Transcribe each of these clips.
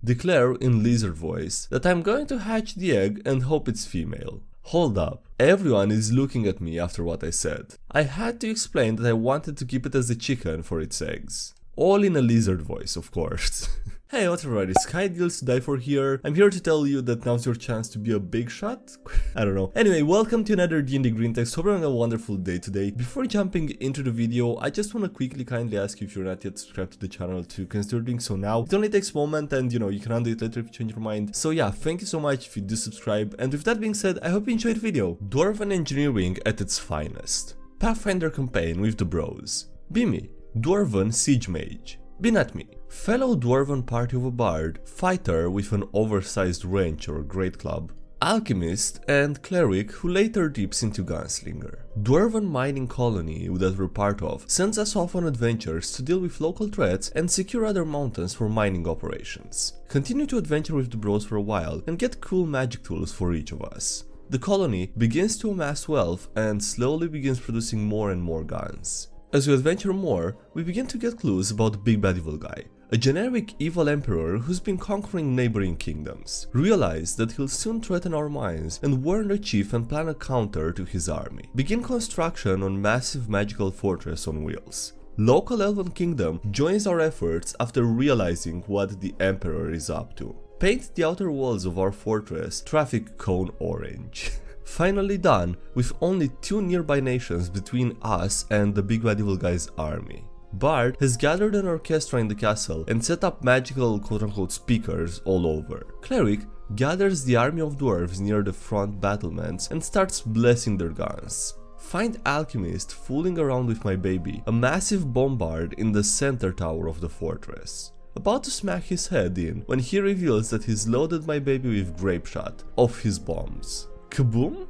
Declare in lizard voice that I'm going to hatch the egg and hope it's female. Hold up, everyone is looking at me after what I said. I had to explain that I wanted to keep it as a chicken for its eggs. All in a lizard voice, of course. Hey, what's up everybody, SkyDieRay here. I'm here to tell you that now's your chance to be a big shot? I don't know. Anyway, welcome to another DnDGreentext. Hope you're having a wonderful day today. Before jumping into the video, I just want to quickly kindly ask you if you're not yet subscribed to the channel to consider doing so now. It only takes a moment and you can undo it later if you change your mind. So yeah, thank you so much if you do subscribe. And with that being said, I hope you enjoyed the video. Dwarven engineering at its finest. Pathfinder campaign with the bros. Be me, Dwarven siege mage. Be not me, fellow Dwarven party of a bard, fighter with an oversized wrench or great club, alchemist and cleric who later dips into gunslinger. Dwarven mining colony that we're part of sends us off on adventures to deal with local threats and secure other mountains for mining operations. Continue to adventure with the bros for a while and get cool magic tools for each of us. The colony begins to amass wealth and slowly begins producing more and more guns. As we adventure more, we begin to get clues about the big bad evil guy, a generic evil emperor who's been conquering neighboring kingdoms. Realize that he'll soon threaten our minds and warn the chief and plan a counter to his army. Begin construction on massive magical fortress on wheels. Local elven kingdom joins our efforts after realizing what the emperor is up to. Paint the outer walls of our fortress traffic cone orange. Finally done, with only 2 nearby nations between us and the big bad evil guy's army. Bard has gathered an orchestra in the castle and set up magical quote-unquote speakers all over. Cleric gathers the army of dwarves near the front battlements and starts blessing their guns. Find alchemist fooling around with my baby, a massive bombard in the center tower of the fortress. About to smack his head in when he reveals that he's loaded my baby with grape shot off his bombs. Kaboom?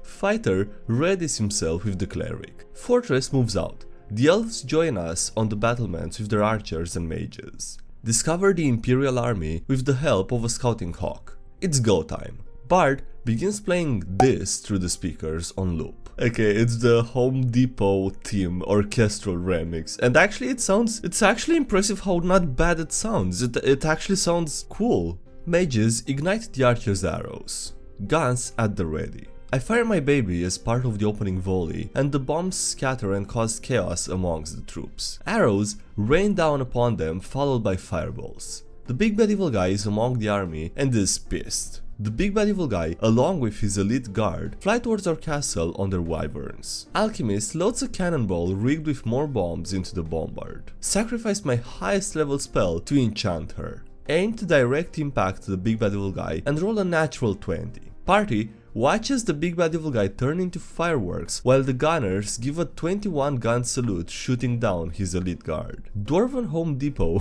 Fighter readies himself with the cleric. Fortress moves out. The elves join us on the battlements with their archers and mages. Discover the Imperial army with the help of a scouting hawk. It's go time. Bard begins playing this through the speakers on loop. Okay, it's the Home Depot theme orchestral remix, and actually it's actually impressive how not bad it sounds. It actually sounds cool. Mages ignite the archers' arrows. Guns at the ready. I fire my baby as part of the opening volley, and the bombs scatter and cause chaos amongst the troops. Arrows rain down upon them, followed by fireballs. The big bad evil guy is among the army and is pissed. The big bad evil guy, along with his elite guard, fly towards our castle on their wyverns. Alchemist loads a cannonball rigged with more bombs into the bombard. Sacrifice my highest level spell to enchant her. Aim to direct impact the big bad evil guy and roll a natural 20. Party watches the big bad evil guy turn into fireworks while the gunners give a 21 gun salute shooting down his elite guard. Dwarven Home Depot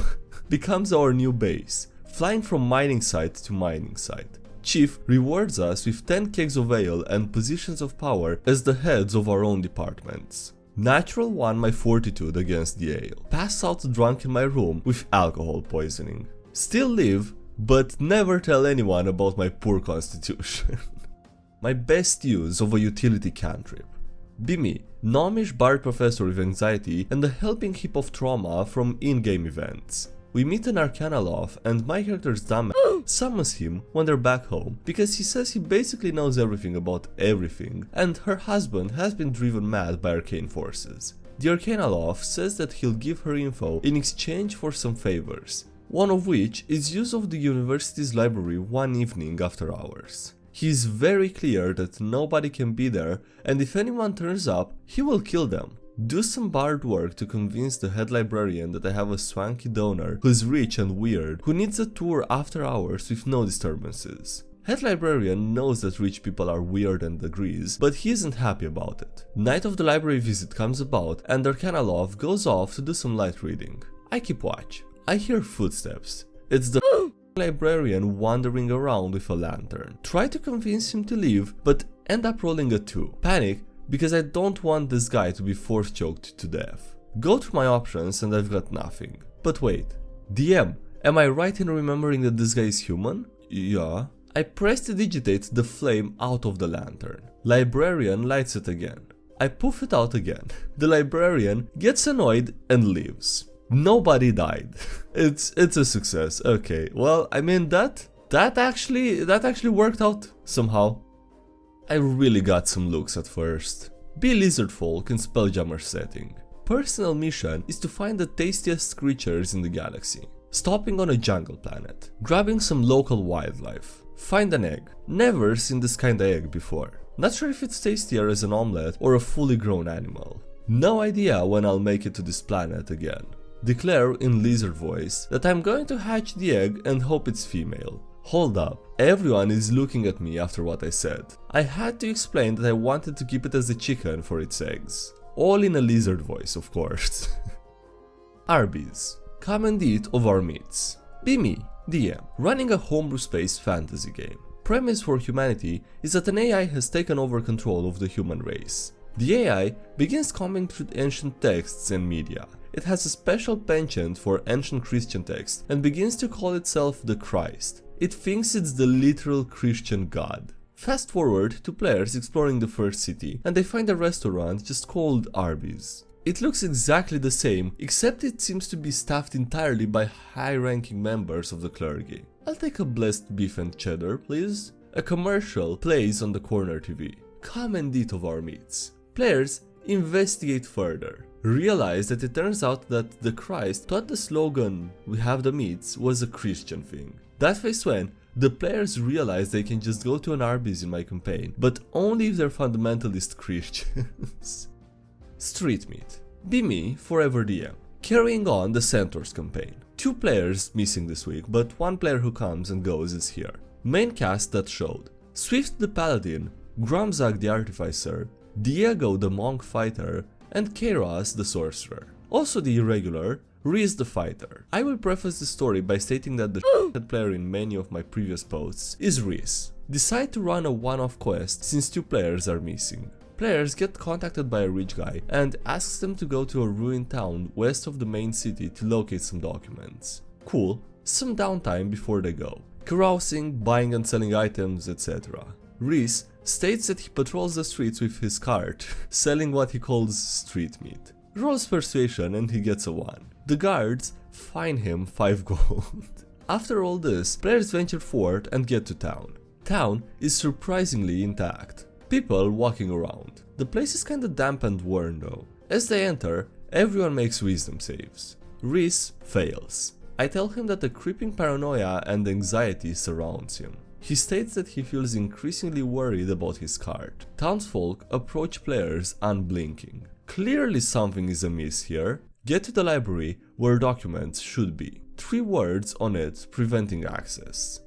becomes our new base, flying from mining site to mining site. Chief rewards us with 10 kegs of ale and positions of power as the heads of our own departments. Natural 1 my fortitude against the ale. Pass out drunk in my room with alcohol poisoning. Still live, but never tell anyone about my poor constitution. My best use of a utility cantrip. Be me, gnomish bard professor with anxiety and a helping heap of trauma from in-game events. We meet an Arcane loft and my character's dumbass summons him when they're back home because he says he basically knows everything about everything and her husband has been driven mad by Arcane forces. The Arcane loft says that he'll give her info in exchange for some favors, one of which is use of the university's library one evening after hours. He is very clear that nobody can be there and if anyone turns up, he will kill them. Do some bard work to convince the head librarian that I have a swanky donor who's rich and weird, who needs a tour after hours with no disturbances. Head librarian knows that rich people are weird and agrees, but he isn't happy about it. Night of the library visit comes about and Arcane loft goes off to do some light reading. I keep watch. I hear footsteps. It's the librarian wandering around with a lantern. Try to convince him to leave, but end up rolling a 2. Panic because I don't want this guy to be force choked to death. Go through my options and I've got nothing. But wait, DM, am I right in remembering that this guy is human? Yeah. I prestidigitate the flame out of the lantern. Librarian lights it again. I poof it out again. The librarian gets annoyed and leaves. Nobody died. It's a success. Okay, well, I mean that actually worked out somehow. I really got some looks at first. Be lizard folk in Spelljammer setting. Personal mission is to find the tastiest creatures in the galaxy. Stopping on a jungle planet. Grabbing some local wildlife. Find an egg. Never seen this kind of egg before. Not sure if it's tastier as an omelette or a fully grown animal. No idea when I'll make it to this planet again. Declare in lizard voice that I'm going to hatch the egg and hope it's female. Hold up, everyone is looking at me after what I said. I had to explain that I wanted to keep it as a chicken for its eggs. All in a lizard voice, of course. Arby's. Come and eat of our meats. Be me, DM, running a homebrew space fantasy game. Premise for humanity is that an AI has taken over control of the human race. The AI begins combing through ancient texts and media. It has a special penchant for ancient Christian texts and begins to call itself the Christ. It thinks it's the literal Christian god. Fast forward to players exploring the first city and they find a restaurant just called Arby's. It looks exactly the same, except it seems to be staffed entirely by high-ranking members of the clergy. I'll take a blessed beef and cheddar, please. A commercial plays on the corner TV. Come and eat of our meats. Players investigate further. Realize that it turns out that the Christ thought the slogan, "We have the meats," was a Christian thing. That face when the players realize they can just go to an Arby's in my campaign, but only if they're fundamentalist Christians. Street meat. Be me, forever DM. Carrying on the Centaurs campaign. 2 players missing this week, but 1 player who comes and goes is here. Main cast that showed: Swift the Paladin, Grumzag the Artificer, Diego the Monk Fighter, and Kairos the Sorcerer. Also the irregular, Reese the Fighter. I will preface the story by stating that the shit player in many of my previous posts is Reese. Decide to run a one-off quest since 2 players are missing. Players get contacted by a rich guy and asks them to go to a ruined town west of the main city to locate some documents. Cool, some downtime before they go. Carousing, buying and selling items, etc. Reese states that he patrols the streets with his cart, selling what he calls street meat. Rolls persuasion and he gets a 1. The guards fine him 5 gold. After all this, players venture forth and get to town. Town is surprisingly intact. People walking around. The place is kinda damp and worn though. As they enter, everyone makes wisdom saves. Reese fails. I tell him that a creeping paranoia and anxiety surrounds him. He states that he feels increasingly worried about his cart. Townsfolk approach players unblinking. Clearly something is amiss here. Get to the library where documents should be. 3 words on it preventing access.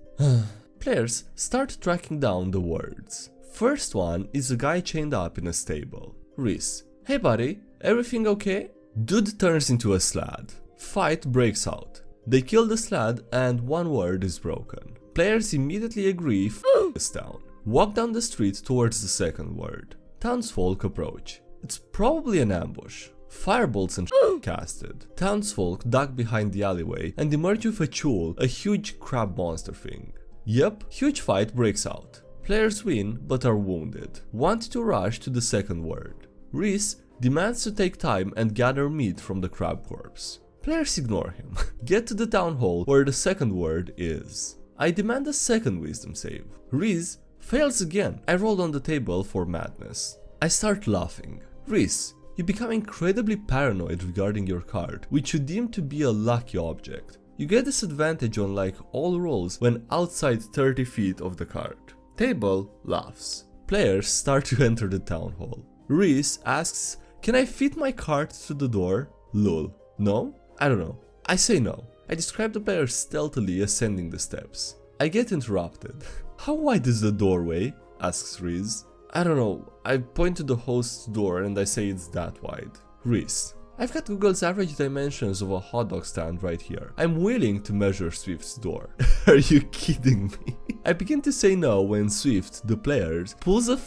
Players start tracking down the words. First one is a guy chained up in a stable. Reese: hey buddy, everything okay? Dude turns into a slad. Fight breaks out. They kill the slad and 1 word is broken. Players immediately agree this town. Walk down the street towards the 2nd word. Townsfolk approach. It's probably an ambush. Firebolts and casted. Townsfolk duck behind the alleyway and emerge with a chul, a huge crab monster thing. Yep, huge fight breaks out. Players win but are wounded. Want to rush to the 2nd word. Reese demands to take time and gather meat from the crab corpse. Players ignore him. Get to the town hall where the 2nd word is. I demand a 2nd wisdom save. Reese fails again. I rolled on the table for madness. I start laughing. Reese, you become incredibly paranoid regarding your card, which you deem to be a lucky object. You get disadvantage on like all rolls when outside 30 feet of the card. Table laughs. Players start to enter the town hall. Reese asks, can I fit my cart through the door? Lol. No? I don't know. I say no. I describe the player stealthily ascending the steps. I get interrupted. How wide is the doorway? Asks Reese. I don't know. I point to the host's door and I say it's that wide. Reese: I've got Google's average dimensions of a hot dog stand right here. I'm willing to measure Swift's door. Are you kidding me? I begin to say no when Swift, the player, pulls a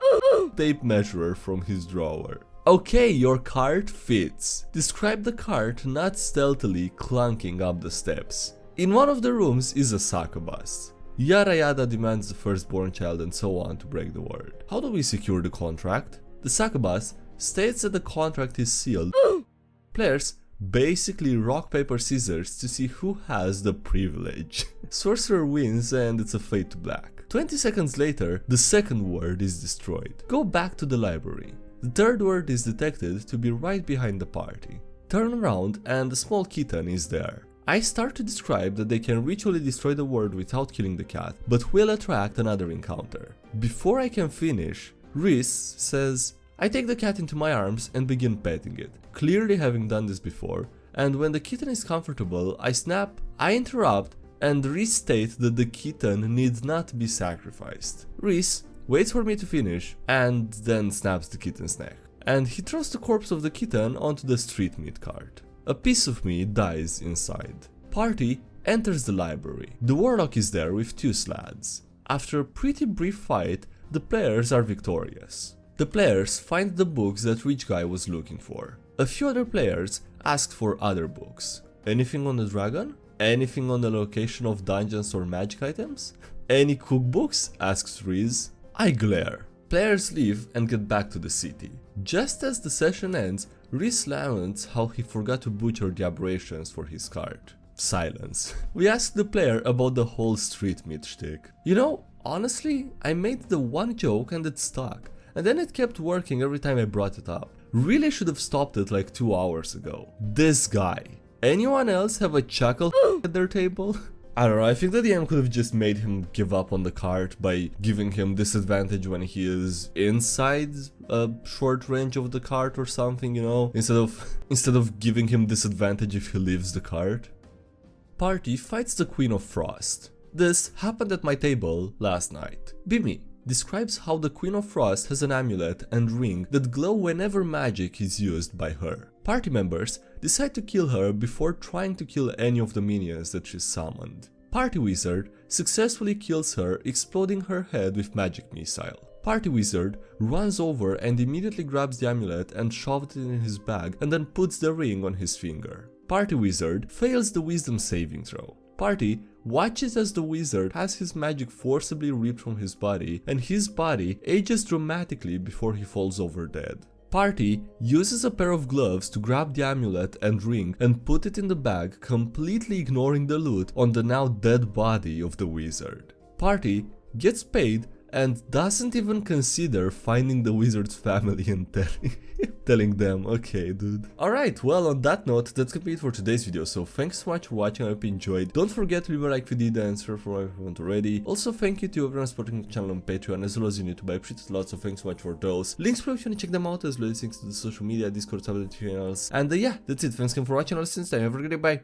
tape measurer from his drawer. Okay, your cart fits. Describe the cart not stealthily clunking up the steps. In one of the rooms is a succubus. Yada yada demands the firstborn child and so on to break the word. How do we secure the contract? The succubus states that the contract is sealed. Players Basically rock, paper, scissors to see who has the privilege. Sorcerer wins and it's a fade to black. 20 seconds later, the second word is destroyed. Go back to the library. The third word is detected to be right behind the party. Turn around and a small kitten is there. I start to describe that they can ritually destroy the word without killing the cat, but will attract another encounter. Before I can finish, Rhys says, I take the cat into my arms and begin petting it, clearly having done this before, and when the kitten is comfortable, I snap, I interrupt, and restate that the kitten needs not be sacrificed. Rhys waits for me to finish, and then snaps the kitten's neck. And he throws the corpse of the kitten onto the street meat cart. A piece of me dies inside. Party enters the library. The warlock is there with 2 slads. After a pretty brief fight, the players are victorious. The players find the books that Rich Guy was looking for. A few other players asked for other books. Anything on the dragon? Anything on the location of dungeons or magic items? Any cookbooks? Asks Riz. I glare. Players leave and get back to the city. Just as the session ends, Riz laments how he forgot to butcher the aberrations for his cart. Silence. We ask the player about the whole street meat shtick. You know, honestly, I made the one joke and it stuck. And then it kept working every time I brought it up. Really should have stopped it like 2 hours ago. This guy. Anyone else have a chuckle at their table? I don't know, I think the DM could have just made him give up on the cart by giving him disadvantage when he is inside a short range of the cart or something, you know? Instead of giving him disadvantage if he leaves the cart. Party fights the Queen of Frost. This happened at my table last night. Bimi describes how the Queen of Frost has an amulet and ring that glow whenever magic is used by her. Party members decide to kill her before trying to kill any of the minions that she summoned. Party Wizard successfully kills her, exploding her head with magic missile. Party Wizard runs over and immediately grabs the amulet and shoves it in his bag and then puts the ring on his finger. Party Wizard fails the wisdom saving throw. Party watches as the wizard has his magic forcibly ripped from his body and his body ages dramatically before he falls over dead. Party uses a pair of gloves to grab the amulet and ring and put it in the bag, completely ignoring the loot on the now dead body of the wizard. Party gets paid and doesn't even consider finding the wizard's family and telling them, okay dude. Alright, well on that note, that's gonna be it for today's video, so thanks so much for watching, I hope you enjoyed. Don't forget to leave a like if you did and subscribe for if you haven't already. Also thank you to everyone supporting the channel on Patreon as well as on YouTube, I appreciate it a lot, so thanks so much for those. Links below if you wanna check them out, as well as links to the social media, Discord, subreddit channels. And yeah, that's it, thanks again for watching, I'll see you next time, have a good day, bye.